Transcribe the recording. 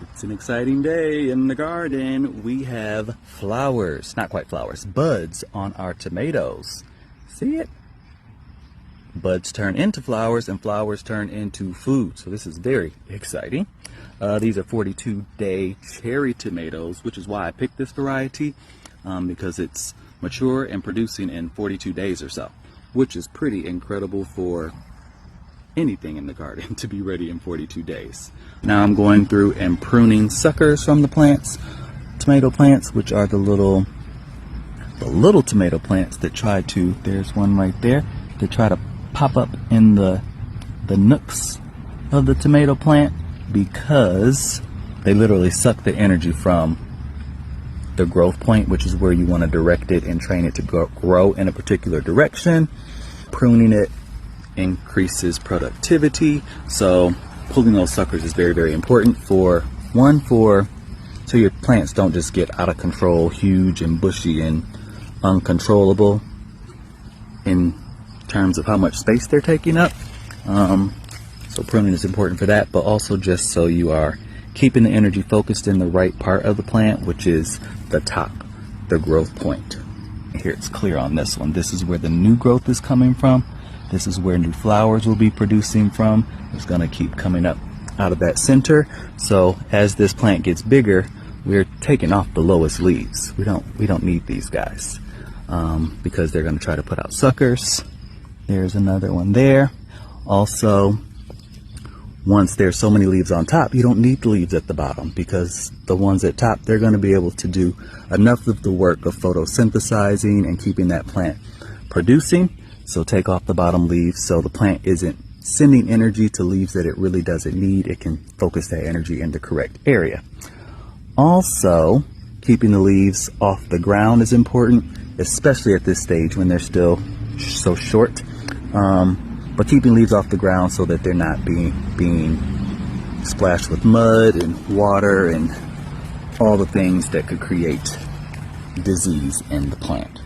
It's an exciting day in the garden. We have flowers, not quite flowers, buds on our tomatoes. See it? Buds turn into flowers and flowers turn into food. So this is very exciting. These are 42-day cherry tomatoes, which is why I picked this variety, because it's mature and producing in 42 days or so, which is pretty incredible for anything in the garden to be ready in 42 days. Now I'm going through and pruning suckers from the plants, tomato plants, which are the little tomato plants that try to, there's one right there, that try to pop up in the nooks of the tomato plant, because they literally suck the energy from the growth point, which is where you want to direct it and train it to grow in a particular direction. Pruning it increases productivity, so pulling those suckers is very, very important so your plants don't just get out of control, huge and bushy and uncontrollable in terms of how much space they're taking up. So pruning is important for that, but also just so you are keeping the energy focused in the right part of the plant, which is the top, the growth point. Here it's clear on this one. This is where the new growth is coming from. This is where new flowers will be producing from. It's going to keep coming up out of that center. So as this plant gets bigger, we're taking off the lowest leaves. We don't need these guys, because they're going to try to put out suckers. There's another one there. Also, once there's so many leaves on top, you don't need the leaves at the bottom, because the ones at top, they're going to be able to do enough of the work of photosynthesizing and keeping that plant producing. So take off the bottom leaves so the plant isn't sending energy to leaves that it really doesn't need. It can focus that energy in the correct area. Also, keeping the leaves off the ground is important, especially at this stage when they're still so short. But keeping leaves off the ground so that they're not being splashed with mud and water and all the things that could create disease in the plant.